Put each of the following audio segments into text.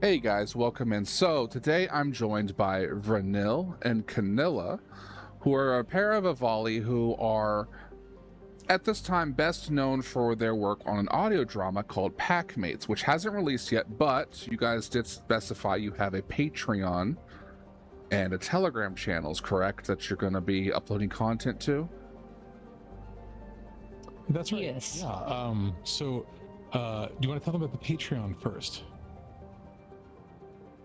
Hey guys, welcome in. So today I'm joined by Vranil and Canela, who are a pair of Avali who are at this time best known for their work on an audio drama called Packmates, which hasn't released yet, but you guys did specify you have a Patreon and a Telegram channels, correct? That you're going to be uploading content to? That's right. Yes. Yeah. Do you want to talk about the Patreon first?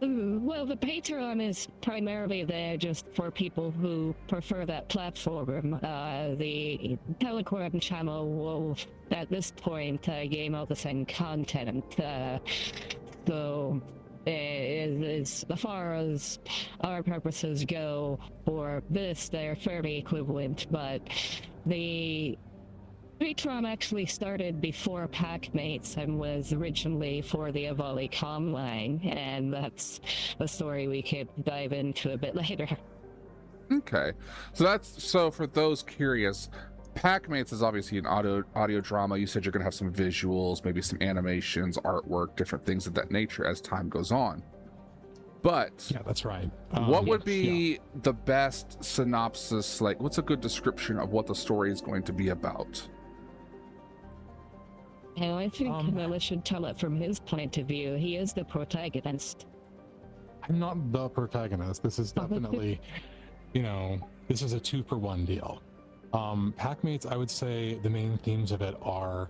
Well, the Patreon is primarily there just for people who prefer that platform. The Telegram channel will, at this point, gain all the same content. So, as far as our purposes go for this, they're fairly equivalent, but the Patreon actually started before Packmates and was originally for the Avali line, and that's a story we could dive into a bit later. Okay. So for those curious, Packmates is obviously an audio drama. You said you're going to have some visuals, maybe some animations, artwork, different things of that nature as time goes on. But Yeah, that's right. what would be the best synopsis? Like, what's a good description of what the story is going to be about? And I think Camilla should tell it from his point of view. He is the protagonist. I'm not the protagonist. This is definitely, this is a 2-for-1 deal. Packmates, I would say the main themes of it are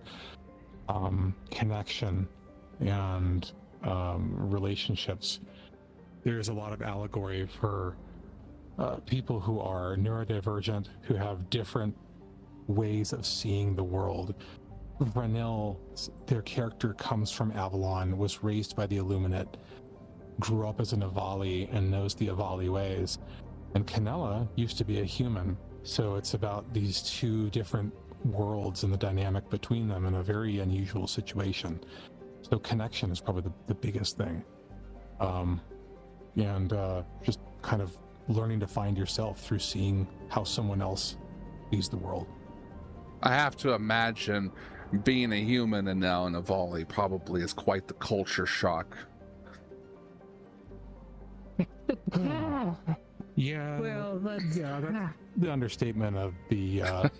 connection and relationships. There's a lot of allegory for people who are neurodivergent, who have different ways of seeing the world. Vranil, their character, comes from Avalon, was raised by the Illuminate, grew up as an Avali and knows the Avali ways. And Canela used to be a human. So it's about these two different worlds and the dynamic between them in a very unusual situation. So connection is probably the biggest thing. Just kind of learning to find yourself through seeing how someone else sees the world. I have to imagine being a human and now an Avali probably is quite the culture shock. Yeah. Well, that's The understatement of the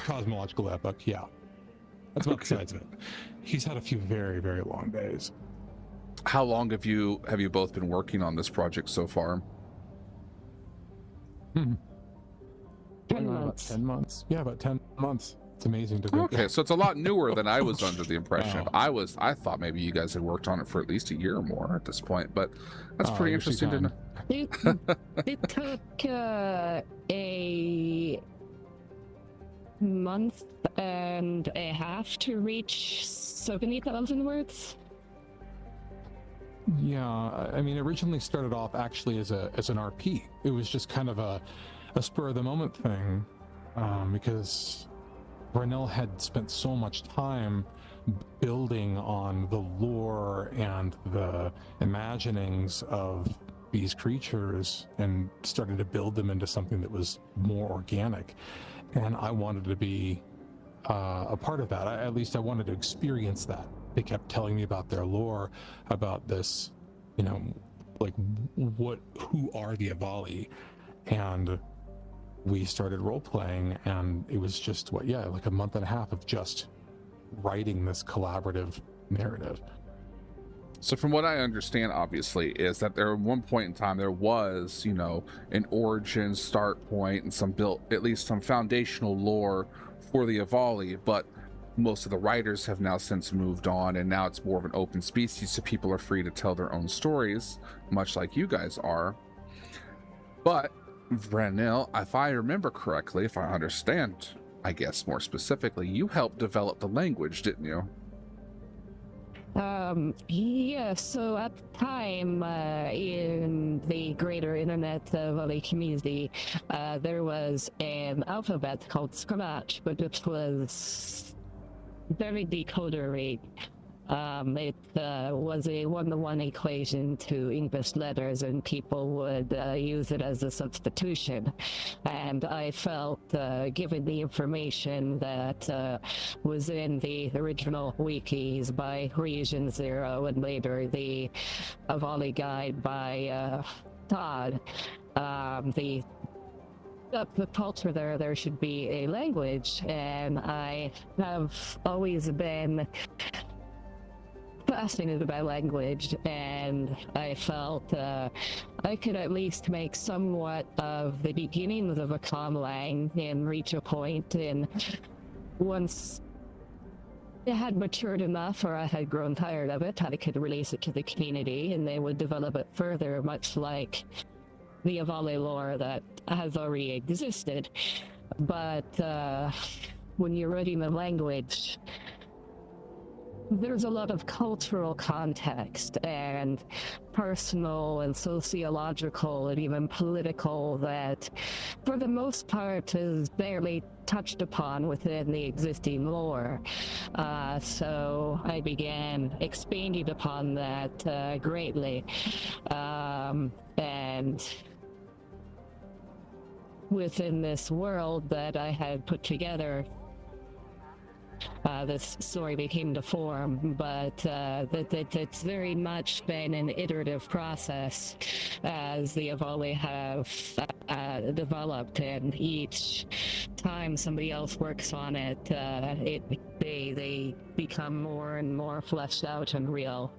cosmological epoch. Yeah, that's about the size of it. He's had a few very, very long days. How long have you both been working on this project so far? 10 About months. 10 months. Yeah, about 10 months. It's amazing to think. Okay, so it's a lot newer than I was under the impression of. Oh. I thought maybe you guys had worked on it for at least a year or more at this point, but that's Oh, pretty you're too interesting to know. It took a month and a half to reach 70,000 words. Yeah, I mean, originally started off actually as an RP. It was just kind of a spur of the moment thing, because Vranil had spent so much time building on the lore and the imaginings of these creatures and started to build them into something that was more organic. And I wanted to be a part of that. At least I wanted to experience that. They kept telling me about their lore, about this, like who are the Avali? And we started role-playing, and it was just like a month and a half of just writing this collaborative narrative. So from what I understand, obviously, is that there at one point in time there was, an origin start point and at least some foundational lore for the Avali, but most of the writers have now since moved on, and now it's more of an open species, so people are free to tell their own stories, much like you guys are. But Vranil, if I remember correctly, if I understand, I guess more specifically, you helped develop the language, didn't you? Yeah, so at the time, in the greater internet Valley community, there was an alphabet called Scratch, but it was very decoder rate. It was a one-to-one equation to English letters, and people would use it as a substitution. And I felt, given the information that was in the original wikis by Region Zero and later the Avali guide by Todd, the culture there should be a language, and I have always been fascinated by language, and I felt I could at least make somewhat of the beginnings of a conlang and reach a point, and once it had matured enough, or I had grown tired of it, I could release it to the community and they would develop it further, much like the Avali lore that has already existed. But when you're writing the language, there's a lot of cultural context and personal and sociological and even political that, for the most part, is barely touched upon within the existing lore. So I began expanding upon that greatly. And within this world that I had put together, this story became to form, but it's very much been an iterative process as the Avali have developed, and each time somebody else works on it, they become more and more fleshed out and real.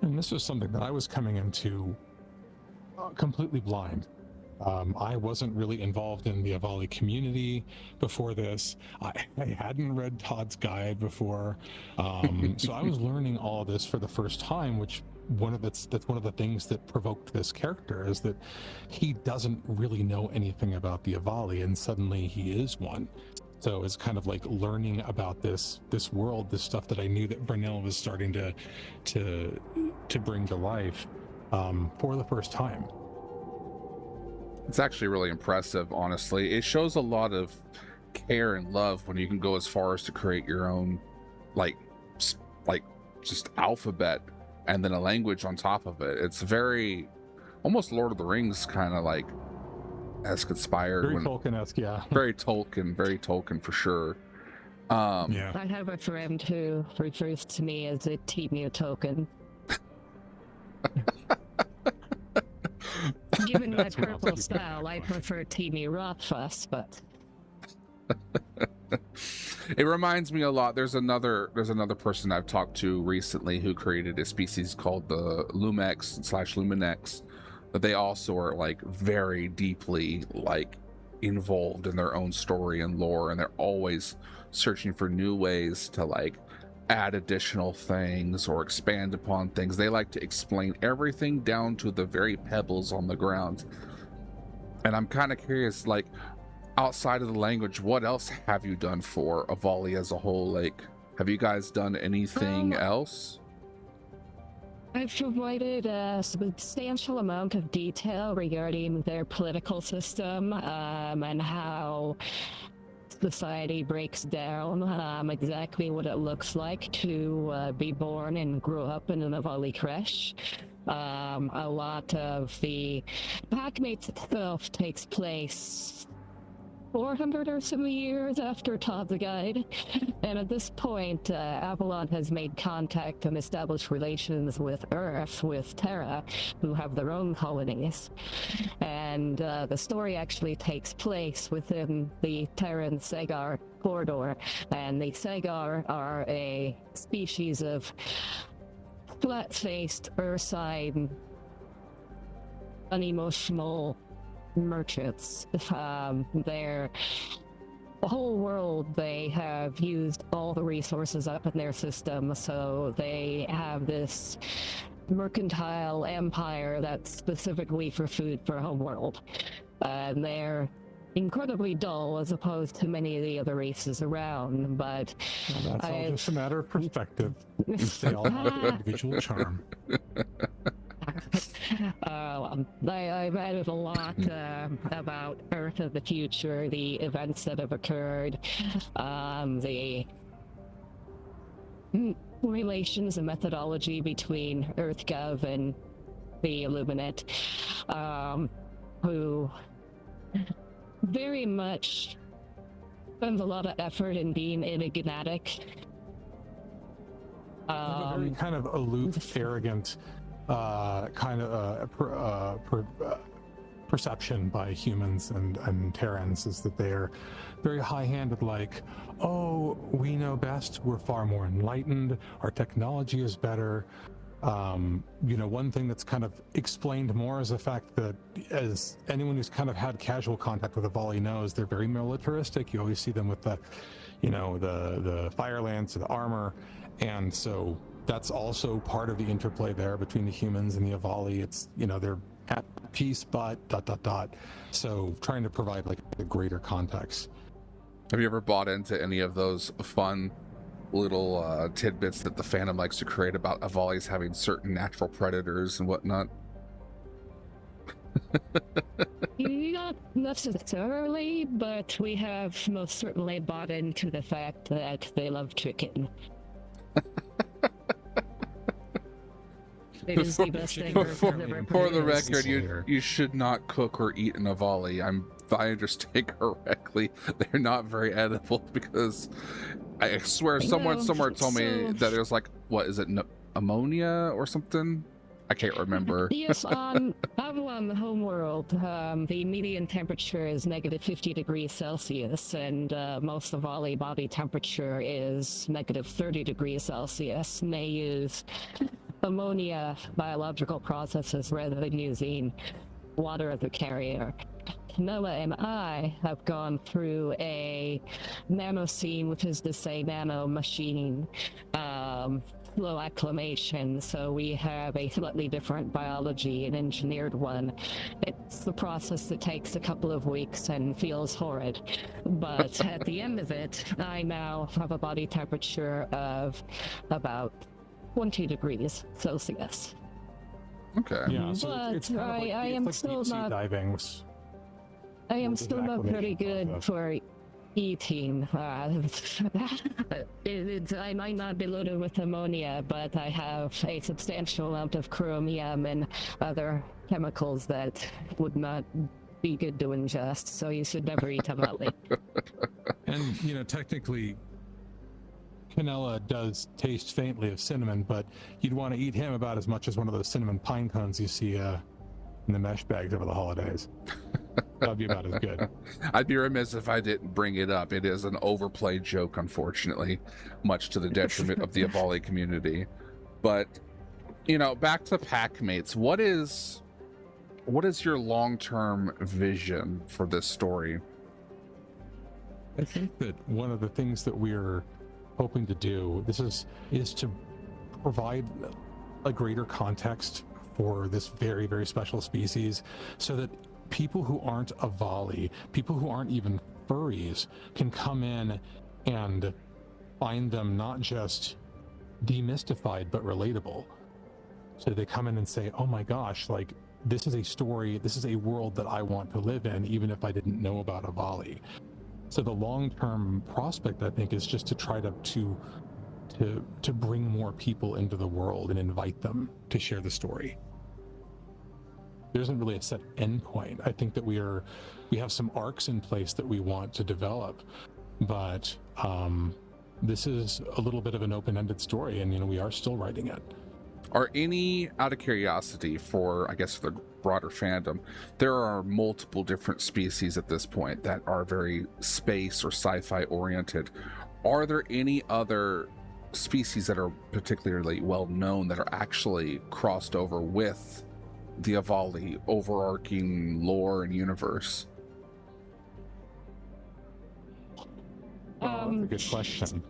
And this was something that I was coming into completely blind. I wasn't really involved in the Avali community before this. I hadn't read Todd's guide before, so I was learning all of this for the first time. Which that's one of the things that provoked this character, is that he doesn't really know anything about the Avali, and suddenly he is one. So it's kind of like learning about this world, this stuff that I knew that Vranil was starting to bring to life for the first time. It's actually really impressive, honestly. It shows a lot of care and love when you can go as far as to create your own, like just alphabet and then a language on top of it. It's very, almost Lord of the Rings kind of like esque inspired. Very Tolkien-esque, yeah. Very Tolkien for sure. Yeah. I have a friend who refers to me as a Temu token. Given my purple style, I prefer Temu Rothfuss, but it reminds me a lot. There's another person I've talked to recently who created a species called the Lumex/Luminex, but they also are like very deeply like involved in their own story and lore, and they're always searching for new ways to like add additional things or expand upon things. They like to explain everything down to the very pebbles on the ground. And I'm kind of curious, like, outside of the language, what else have you done for Avali as a whole? Like, have you guys done anything else? I've provided a substantial amount of detail regarding their political system and how society breaks down, exactly what it looks like to be born and grow up in an Avali creche. A lot of the Packmates itself takes place 400 or so years after Todd's guide, and at this point, Avalon has made contact and established relations with Earth, with Terra, who have their own colonies. And the story actually takes place within the Terran Segar corridor, and the Segar are a species of flat-faced, ursine, unemotional merchants. Their whole world, they have used all the resources up in their system, so they have this mercantile empire that's specifically for food for homeworld. And they're incredibly dull as opposed to many of the other races around, but well, that's all just a matter of perspective. They all have individual charm. I've added a lot about Earth of the future, the events that have occurred, relations and methodology between EarthGov and the Illuminate, who very much spends a lot of effort in being enigmatic. A very kind of aloof, arrogant, perception by humans and Terrans is that they're very high-handed, like, oh, we know best, we're far more enlightened, our technology is better. One thing that's kind of explained more is the fact that, as anyone who's kind of had casual contact with Avali knows, they're very militaristic. You always see them with the fire lance, the armor, and so that's also part of the interplay there between the humans and the Avali. It's, they're at peace, but ... So trying to provide like a greater context. Have you ever bought into any of those fun little tidbits that the fandom likes to create about Avalis having certain natural predators and whatnot? Not necessarily, but we have most certainly bought into the fact that they love chicken. It is the best thing for the record, you should not cook or eat an Avali. If I understand correctly, they're not very edible, because I swear someone somewhere told me that there's like, what is it, ammonia or something? I can't remember. Yes, on the homeworld, the median temperature is negative 50 degrees Celsius, and most of Avali body temperature is negative 30 degrees Celsius, and they use ammonia biological processes rather than using water as a carrier. Canela and I have gone through a nanoscene, which is to say nano machining, slow acclimation, so we have a slightly different biology, an engineered one. It's the process that takes a couple of weeks and feels horrid, but at the end of it, I now have a body temperature of about 20 degrees Celsius. Okay. Yeah, so but it's kind of like, I am still not diving. I am still not very good for eating. I might not be loaded with ammonia, but I have a substantial amount of chromium and other chemicals that would not be good to ingest, so you should never eat Avali. And, technically, Canela does taste faintly of cinnamon, but you'd want to eat him about as much as one of those cinnamon pine cones you see in the mesh bags over the holidays. That'd be about as good. I'd be remiss if I didn't bring it up. It is an overplayed joke, unfortunately, much to the detriment of the Avali community. But, back to Packmates. What is your long-term vision for this story? I think that one of the things that we're hoping to do is to provide a greater context for this very, very special species, so that people who aren't Avali, people who aren't even furries, can come in and find them not just demystified but relatable. So they come in and say, oh my gosh, like, this is a story, this is a world that I want to live in, even if I didn't know about Avali. So the long-term prospect, I think, is just to try to bring more people into the world and invite them to share the story. There isn't really a set endpoint. I think that we have some arcs in place that we want to develop, but this is a little bit of an open-ended story, and we are still writing it. Are any, out of curiosity for, I guess, the broader fandom, there are multiple different species at this point that are very space or sci-fi oriented. Are there any other species that are particularly well known that are actually crossed over with the Avali overarching lore and universe? That's a good question.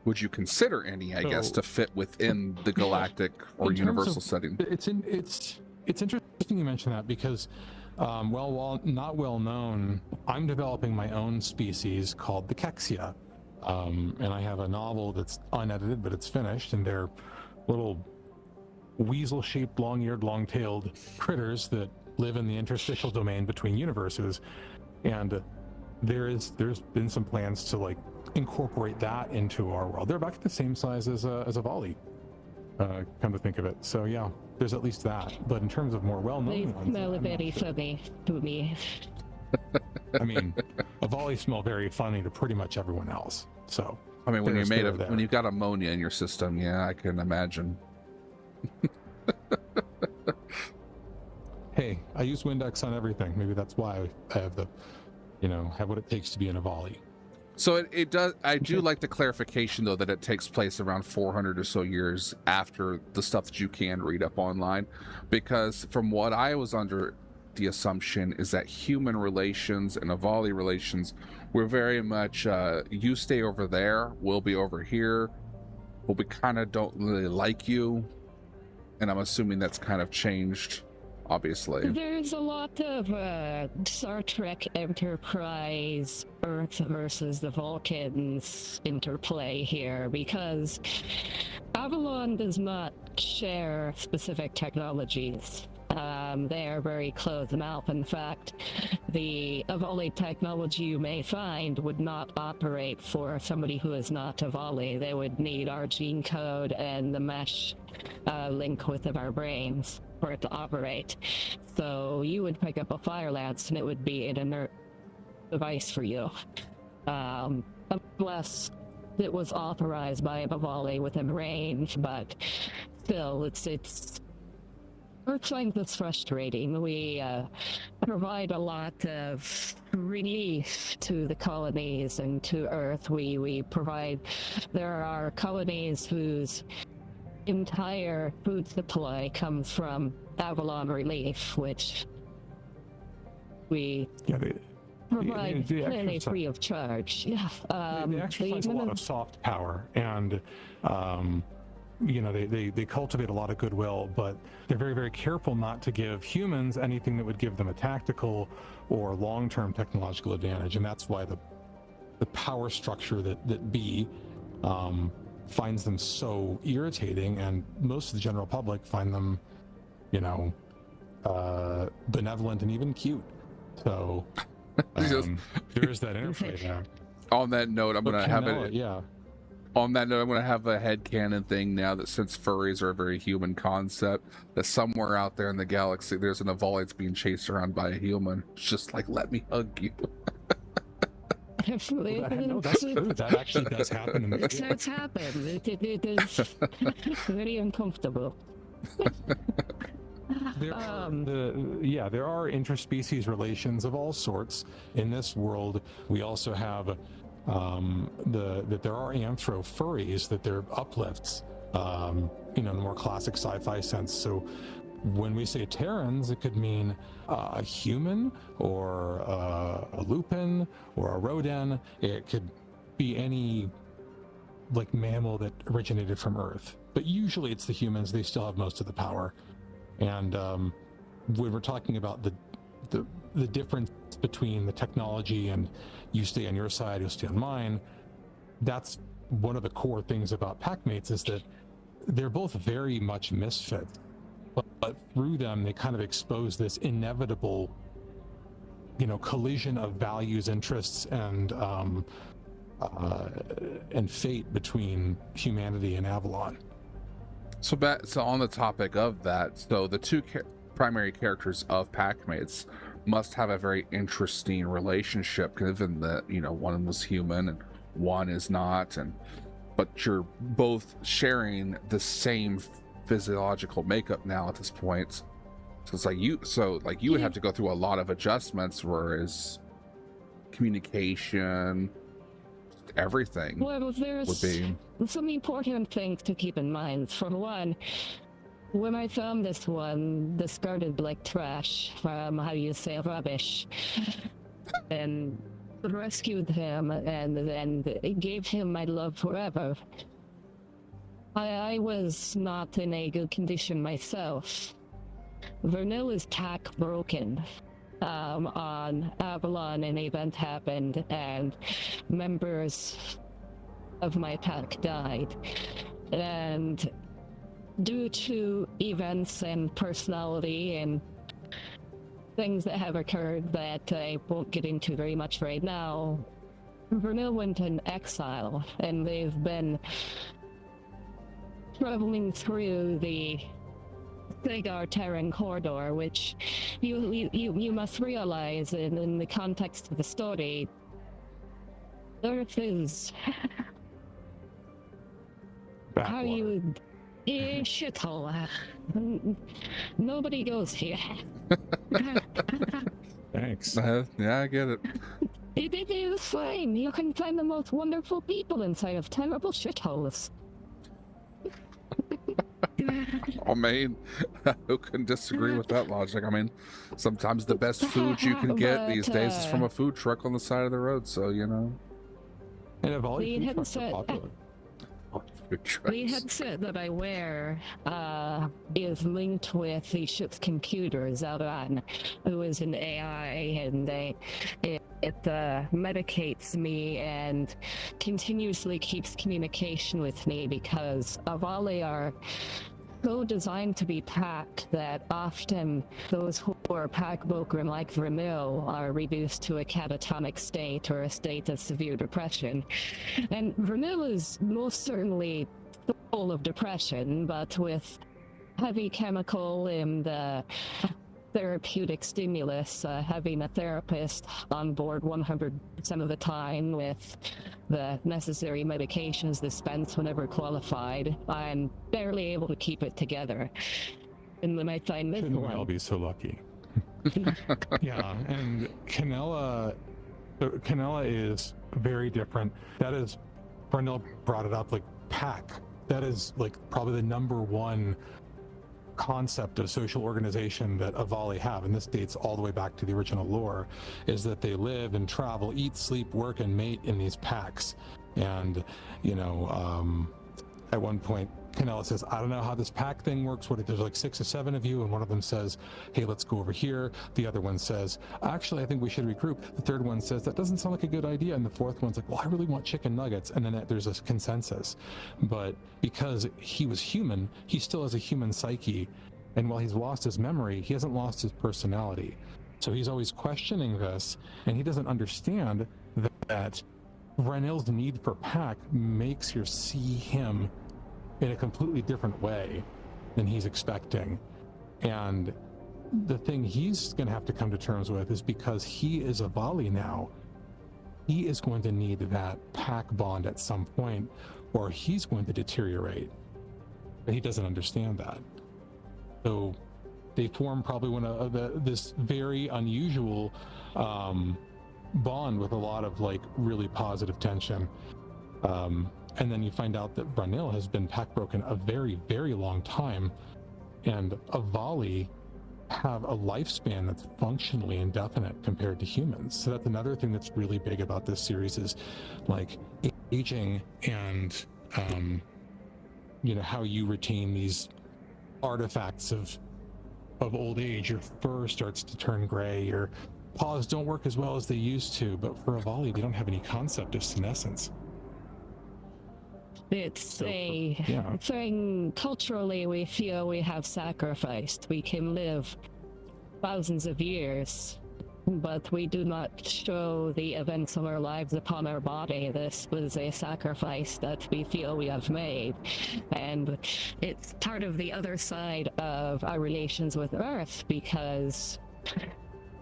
Would you consider any, I guess, to fit within the galactic or universal setting? It's interesting you mention that, because while not well known, I'm developing my own species called the Kexia, and I have a novel that's unedited, but it's finished, and they're little weasel-shaped, long-eared, long-tailed critters that live in the interstitial domain between universes. And there's been some plans to incorporate that into our world. They're about the same size as Avali, come to think of it. So yeah, there's at least that. But in terms of more well-known They ones, smell I'm not very sure. funny to me. I mean, Avali smell very funny to pretty much everyone else. So I mean, when you're there's made there of there. when you've got ammonia in your system, yeah, I can imagine. Hey, I use Windex on everything. Maybe that's why I have the, have what it takes to be an Avali. So it does. I do like the clarification though that it takes place around 400 or so years after the stuff that you can read up online, because from what I was under the assumption is that human relations and Avali relations were very much you stay over there, we'll be over here, but we kind of don't really like you, and I'm assuming that's kind of changed, obviously. There's a lot of Star Trek Enterprise Earth versus the Vulcans interplay here, because Avalon does not share specific technologies. They are very closed mouth. In fact, the Avali technology you may find would not operate for somebody who is not Avali. They would need our gene code and the mesh link with our brains for it to operate. So you would pick up a fire lance and it would be an inert device for you. Unless it was authorized by Avali within range, but still, it's Earth science is frustrating. We provide a lot of relief to the colonies and to Earth. We provide, there are colonies whose entire food supply comes from Avalon Relief, which we provide clearly free of charge. Yeah, they exercise a lot of soft power, and they cultivate a lot of goodwill, but they're very, very careful not to give humans anything that would give them a tactical or long-term technological advantage, and that's why the power structure that B finds them so irritating, and most of the general public find them, benevolent and even cute. So there is that interplay there. On that note, I'm going to have it. Yeah. On that note, I'm going to have a headcanon thing now that since furries are a very human concept, that somewhere out there in the galaxy, there's an Avali that's being chased around by a human. It's just like, let me hug you. No, that's true. That actually does happen in the It does happen. It is very uncomfortable. There are interspecies relations of all sorts in this world. We also have that there are anthro furries, that they're uplifts, in a more classic sci-fi sense. So when we say Terrans, it could mean a human or a lupin or a rodent. It could be any like mammal that originated from Earth, but usually it's the humans. They still have most of the power. And when we're talking about the difference between the technology and you stay on your side, you'll stay on mine, that's one of the core things about Packmates, is that they're both very much misfits, but through them they kind of expose this inevitable collision of values, interests, and fate between humanity and Avalon. So on the topic of that, so the two primary characters of Packmates must have a very interesting relationship, given that one was human and one is not, but you're both sharing the same physiological makeup now at this point. So it's like you would have to go through a lot of adjustments, whereas communication, everything would be some important things to keep in mind. For one, when I found this one discarded like trash, how you say rubbish, and rescued him and then gave him my love forever, I was not in a good condition myself. Vranil is tack broken. On Avalon, an event happened and members of my pack died, and due to events and personality and things that have occurred that I won't get into very much right now, Vranil went in exile, and they've been traveling through the Sagar Terran corridor, which you must realize in the context of the story, Earth is how you shithole. Nobody goes here. Thanks. Yeah, I get it. It is fine. You can find the most wonderful people inside of terrible shitholes. I mean, who can disagree with that logic? I mean, sometimes the best food you can get these days is from a food truck on the side of the road, so, you know. And Avali The food trucks are headset- popular. Food trucks. The headset that I wear is linked with the ship's computer, Zeldan, who is an AI, and it medicates me and continuously keeps communication with me because Avali are so designed to be packed that often those who are pack Bokrim like Vranil are reduced to a catatonic state or a state of severe depression. And Vranil is most certainly full of depression, but with heavy chemical and therapeutic stimulus, having a therapist on board 100% of the time with the necessary medications dispensed whenever qualified, I'm barely able to keep it together. And when I find this Shouldn't we all one, be so lucky? Yeah, and Canela is very different. That is, Vranil brought it up, like pack. That is like probably the number one concept of social organization that Avali have, and this dates all the way back to the original lore, is that they live and travel, eat, sleep, work, and mate in these packs. And at one point Canela says, I don't know how this pack thing works. What if there's like 6 or 7 of you? And one of them says, hey, let's go over here. The other one says, actually, I think we should regroup. The third one says, that doesn't sound like a good idea. And the fourth one's like, well, I really want chicken nuggets. And then there's a consensus. But because he was human, he still has a human psyche. And while he's lost his memory, he hasn't lost his personality. So he's always questioning this, and he doesn't understand that Vranil's need for pack makes her see him in a completely different way than he's expecting. And the thing he's going to have to come to terms with is because he is Avali now, he is going to need that pack bond at some point, or he's going to deteriorate. But he doesn't understand that. So they form probably one of this very unusual bond with a lot of like really positive tension. And then you find out that Vranil has been pack broken a very, very long time, and Avali have a lifespan that's functionally indefinite compared to humans. So that's another thing that's really big about this series is like aging and how you retain these artifacts of old age. Your fur starts to turn gray, your paws don't work as well as they used to, but for Avali they don't have any concept of senescence. it's a thing culturally we feel we have sacrificed. We can live thousands of years, but we do not show the events of our lives upon our body. This was a sacrifice that we feel we have made, and it's part of the other side of our relations with Earth, because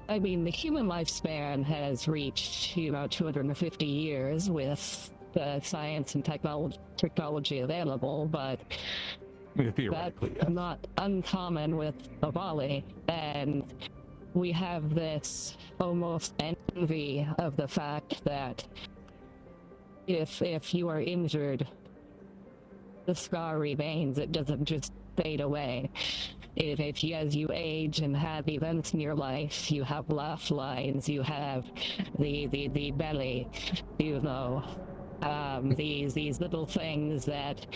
I mean, the human lifespan has reached 250 years with the science and technology available, but theoretically, that's not uncommon with Avali. And we have this almost envy of the fact that if you are injured, the scar remains. It doesn't just fade away. As you age and have events in your life, you have laugh lines, you have the belly, these little things that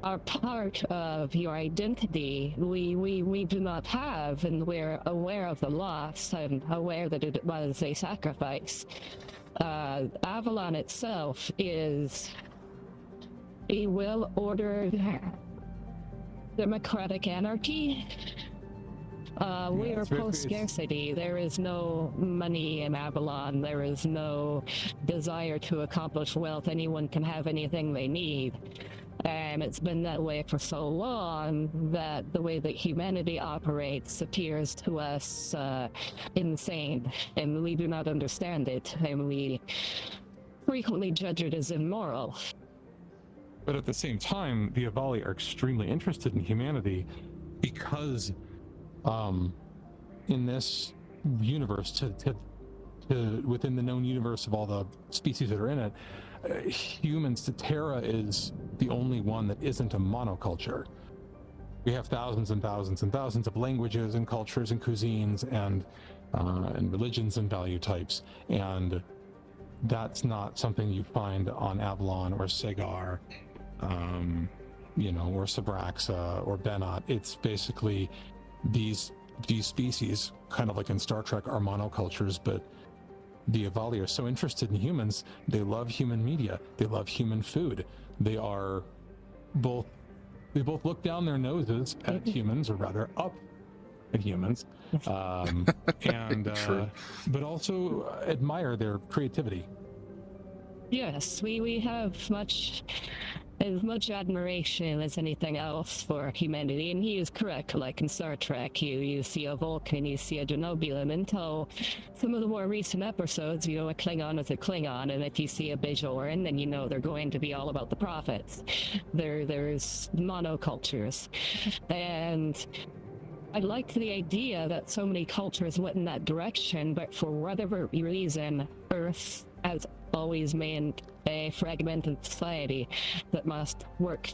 are part of your identity. We do not have, and we're aware of the loss and aware that it was a sacrifice. Avalon itself is a well-ordered democratic anarchy. We are it's very- post-scarcity. There is no money in Avalon. There is no desire to accomplish wealth. Anyone can have anything they need. And it's been that way for so long that the way that humanity operates appears to us insane, and we do not understand it, and we frequently judge it as immoral. But at the same time, the Avali are extremely interested in humanity because in this universe, to within the known universe of all the species that are in it, humans, to Terra is the only one that isn't a monoculture. We have thousands and thousands and thousands of languages and cultures and cuisines and religions and value types, and that's not something you find on Avalon or Segar, or Sabraxa or Benot. It's basically these species, kind of like in Star Trek, are monocultures, but the Avali are so interested in humans. They love human media. They love human food. They both look down their noses at humans, or rather up at humans, and but also admire their creativity. Yes, we have as much admiration as anything else for humanity, and he is correct. Like in Star Trek, you see a Vulcan, you see a Genobulum, until some of the more recent episodes, a Klingon is a Klingon, and if you see a Bajoran, then they're going to be all about the prophets. There's monocultures, and I like the idea that so many cultures went in that direction, but for whatever reason, Earth has always been a fragmented society that must work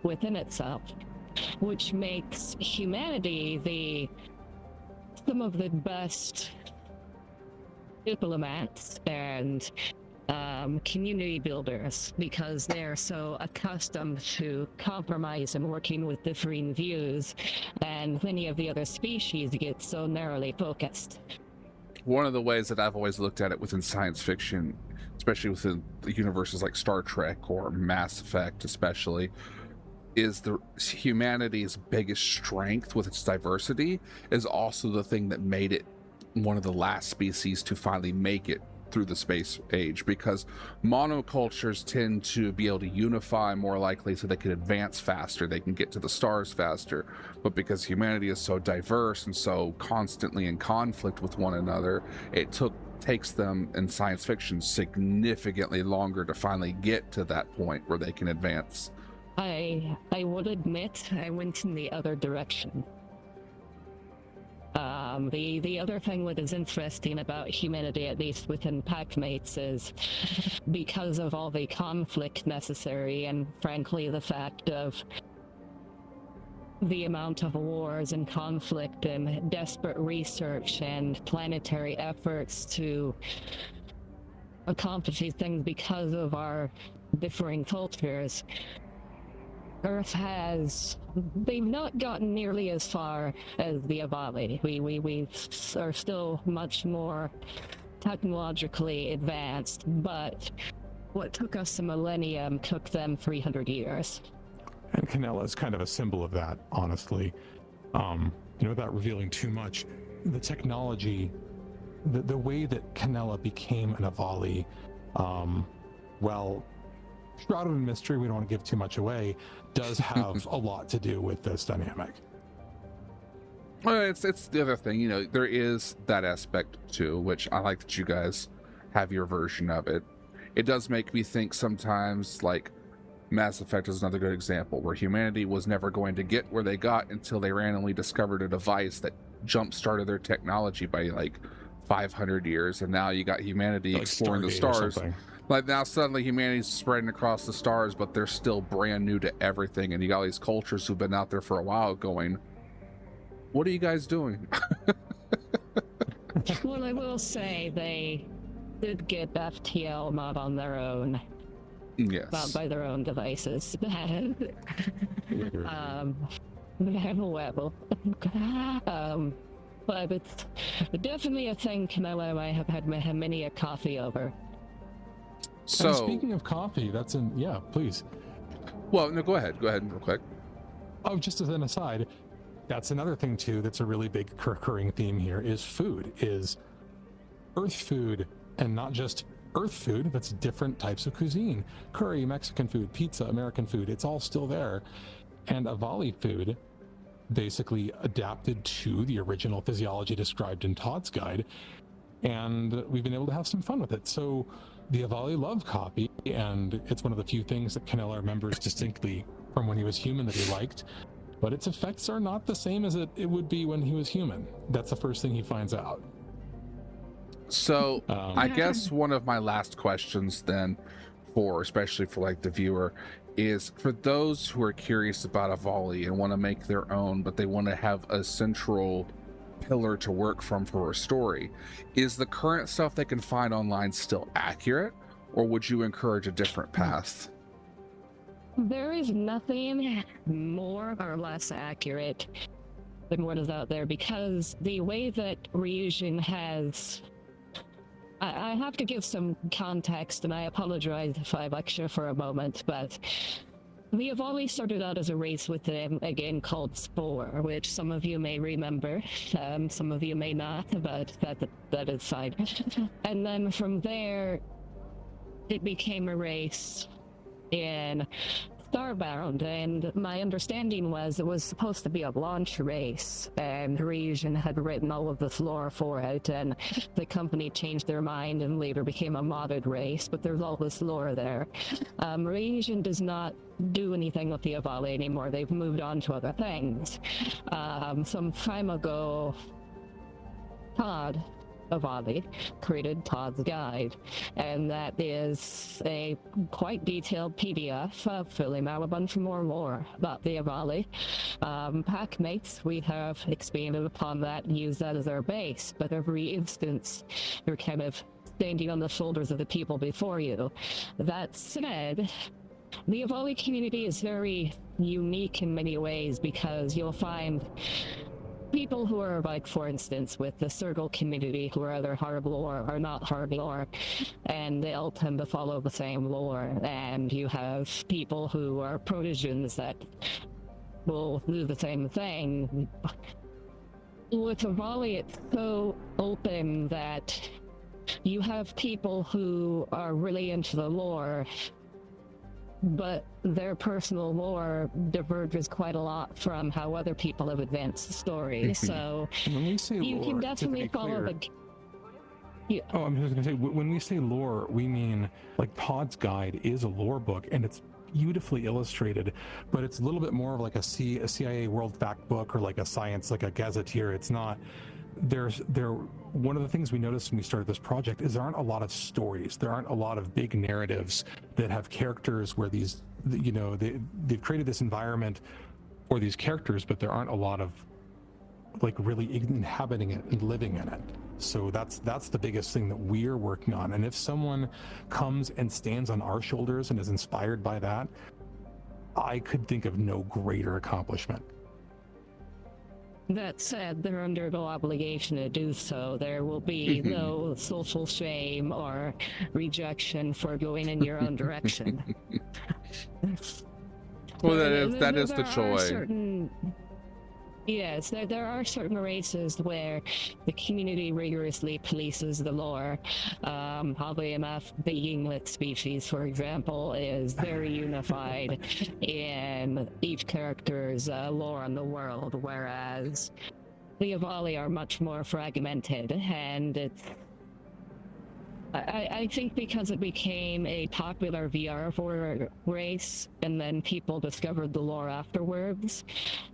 within itself, which makes humanity some of the best diplomats and community builders, because they're so accustomed to compromise and working with differing views, and many of the other species get so narrowly focused. One of the ways that I've always looked at it within science fiction, especially within the universes like Star Trek or Mass Effect especially, is humanity's biggest strength with its diversity is also the thing that made it one of the last species to finally make it through the space age, because monocultures tend to be able to unify more likely so they can advance faster, they can get to the stars faster. But because humanity is so diverse and so constantly in conflict with one another, it takes them in science fiction significantly longer to finally get to that point where they can advance. I would admit I went in the other direction. The other thing that is interesting about humanity, at least within Packmates, is because of all the conflict necessary, and frankly the fact of the amount of wars and conflict and desperate research and planetary efforts to accomplish these things because of our differing cultures, they've not gotten nearly as far as the Avali. We are still much more technologically advanced, but what took us a millennium took them 300 years. And Canela is kind of a symbol of that, honestly. Without revealing too much, the technology, the way that Canela became an Avali, shrouded in mystery, we don't want to give too much away, does have a lot to do with this dynamic. Well, it's the other thing, there is that aspect too, which I like that you guys have your version of it. It does make me think sometimes, like Mass Effect is another good example, where humanity was never going to get where they got until they randomly discovered a device that jump-started their technology by like 500 years, and now you got humanity like exploring the stars. Like now suddenly humanity's spreading across the stars, but they're still brand new to everything, and you got these cultures who've been out there for a while going, what are you guys doing? Well, I will say they did get FTL mod on their own. Yes. By their own devices. They have a level. But it's definitely a thing Canela and I have had many a coffee over. So, and speaking of coffee, please. Well, no, go ahead real quick. Oh, just as an aside, That's another thing too that's a really big recurring theme here is food, is Earth food, and not just Earth food, that's different types of cuisine. Curry, Mexican food, pizza, American food, it's all still there. And Avali food basically adapted to the original physiology described in Todd's guide, and we've been able to have some fun with it. So the Avali love coffee, and it's one of the few things that Canela remembers distinctly from when he was human that he liked, but its effects are not the same as it would be when he was human. That's the first thing he finds out. So I guess one of my last questions then, especially for like the viewer, is for those who are curious about Avali and want to make their own, but they want to have a central pillar to work from for a story, is the current stuff they can find online still accurate, or would you encourage a different path? There is nothing more or less accurate than what is out there, because the way that Ryujin has... I have to give some context, and I apologize if I lecture for a moment, but the Avali started out as a race within a game called Spore, which some of you may remember, some of you may not, but that is fine. And then from there, it became a race in Starbound, and my understanding was it was supposed to be a launch race, and Ryujin had written all of this lore for it, and the company changed their mind and later became a modded race, but there's all this lore there. Ryujin does not do anything with the Avali anymore. They've moved on to other things. Some time ago, Todd Avali created Todd's Guide, and that is a quite detailed PDF filling out a bunch more lore about the Avali. Packmates, we have expanded upon that and used that as our base, but every instance you're kind of standing on the shoulders of the people before you. That said, the Avali community is very unique in many ways, because you'll find people who are, like, for instance, with the Circle community, who are either hard lore or not hard lore, and they all tend to follow the same lore. And you have people who are protogens that will do the same thing. With Avali, it's so open that you have people who are really into the lore, but their personal lore diverges quite a lot from how other people have advanced the story. So when we say you lore, can definitely follow the... Yeah. Oh, I'm just gonna say, when we say lore, we mean, like, Todd's Guide is a lore book, and it's beautifully illustrated, but it's a little bit more of like a CIA World Fact book, or like a science, like a gazetteer. It's not... One of the things we noticed when we started this project is there aren't a lot of stories. There aren't a lot of big narratives that have characters where these, you know, they've created this environment for these characters, but there aren't a lot of, like, really inhabiting it and living in it. So that's the biggest thing that we're working on. And if someone comes and stands on our shoulders and is inspired by that, I could think of no greater accomplishment. That said, they're under no obligation to do so. There will be no social shame or rejection for going in your own direction. Well, that is the choice. Yes, there are certain races where the community rigorously polices the lore. Oddly enough, the Yinglik species, for example, is very unified in each character's lore in the world, whereas the Avali are much more fragmented, and it's... I think because it became a popular VR race, and then people discovered the lore afterwards,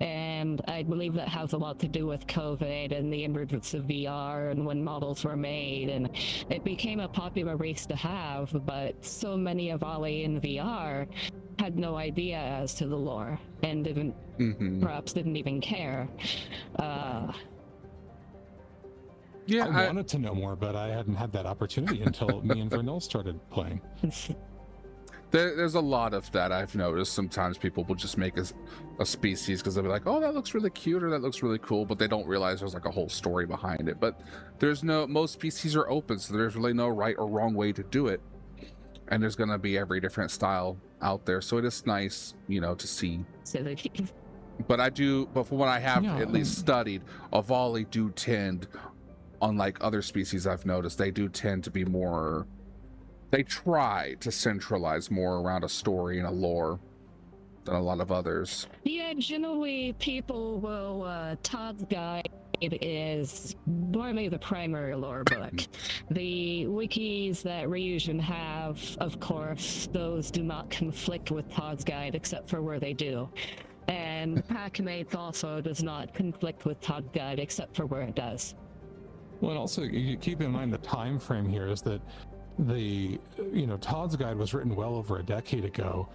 and I believe that has a lot to do with COVID and the emergence of VR and when models were made, and it became a popular race to have, but so many Avali in VR had no idea as to the lore, and perhaps didn't even care. Yeah, I wanted to know more, but I hadn't had that opportunity until me and Vranil started playing. There's a lot of that I've noticed. Sometimes people will just make a species because they'll be like, oh, that looks really cute, or that looks really cool, but they don't realize there's like a whole story behind it. But most species are open, so there's really no right or wrong way to do it. And there's going to be every different style out there. So it is nice, to see. But from what I have Yeah, at least studied, Avali do tend, unlike other species I've noticed, they do tend to be more, they try to centralize more around a story and a lore than a lot of others. Yeah, generally people will, Todd's Guide is normally the primary lore book. The wikis that Ryujin have, of course, those do not conflict with Todd's Guide except for where they do. And Packmates also does not conflict with Todd's Guide except for where it does. well, and also you keep in mind the time frame here is that the Todd's Guide was written well over a decade ago,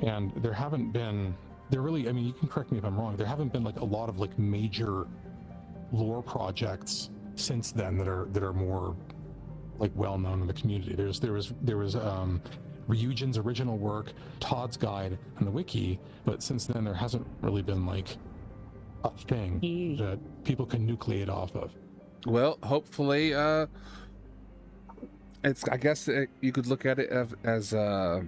and there really, I mean, you can correct me if I'm wrong, there haven't been like a lot of like major lore projects since then that are more like well known in the community. There was Ryujin's original work, Todd's Guide, and the wiki, but since then there hasn't really been like a thing that people can nucleate off of. Well, hopefully, it's, I guess you could look at it as the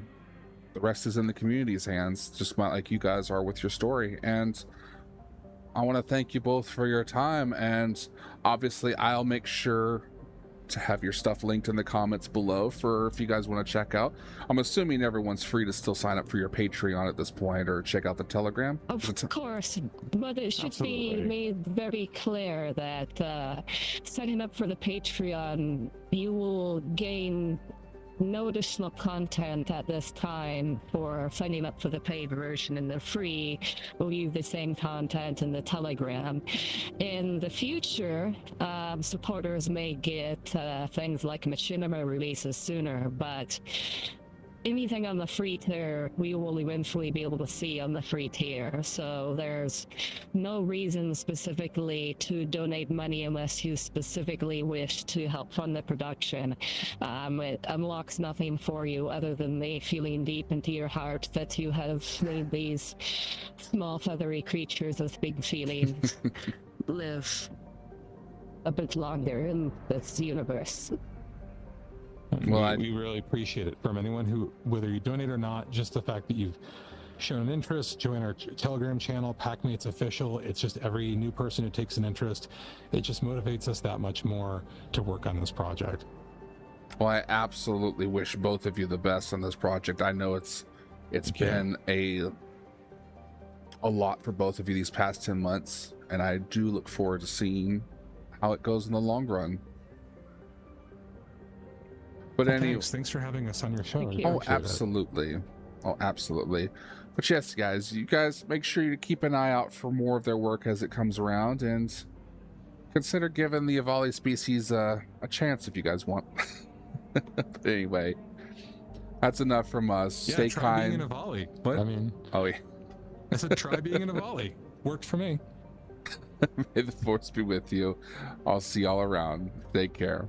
rest is in the community's hands, just like you guys are with your story. And I want to thank you both for your time, and obviously I'll make sure to have your stuff linked in the comments below for if you guys want to check out. I'm assuming everyone's free to still sign up for your Patreon at this point or check out the Telegram. Of course, but it should Absolutely. be made very clear that signing up for the Patreon, you will gain no additional content at this time for signing up for the paid version, and the free will use the same content in the Telegram. In the future, supporters may get things like machinima releases sooner, but anything on the free tier we will eventually be able to see on the free tier. So there's no reason specifically to donate money unless you specifically wish to help fund the production. It unlocks nothing for you other than the feeling deep into your heart that you have made these small feathery creatures with big feelings live a bit longer in this universe. Well, We really appreciate it from anyone who, whether you donate or not, just the fact that you've shown an interest, join our Telegram channel, Packmates Official. It's just every new person who takes an interest, it just motivates us that much more to work on this project. Well, I absolutely wish both of you the best on this project. I know it's been a lot for both of you these past 10 months, and I do look forward to seeing how it goes in the long run. But Well, thanks for having us on your show. Thank you. Oh, Appreciate it. absolutely. Oh, absolutely. But yes, guys, you guys make sure you keep an eye out for more of their work as it comes around, and consider giving the Avali species a chance if you guys want. But anyway, that's enough from us. Yeah, Stay try kind. being an Avali. What? I mean, Oh, yeah. I said try being an Avali. Worked for me. May the force be with you. I'll see y'all around. Take care.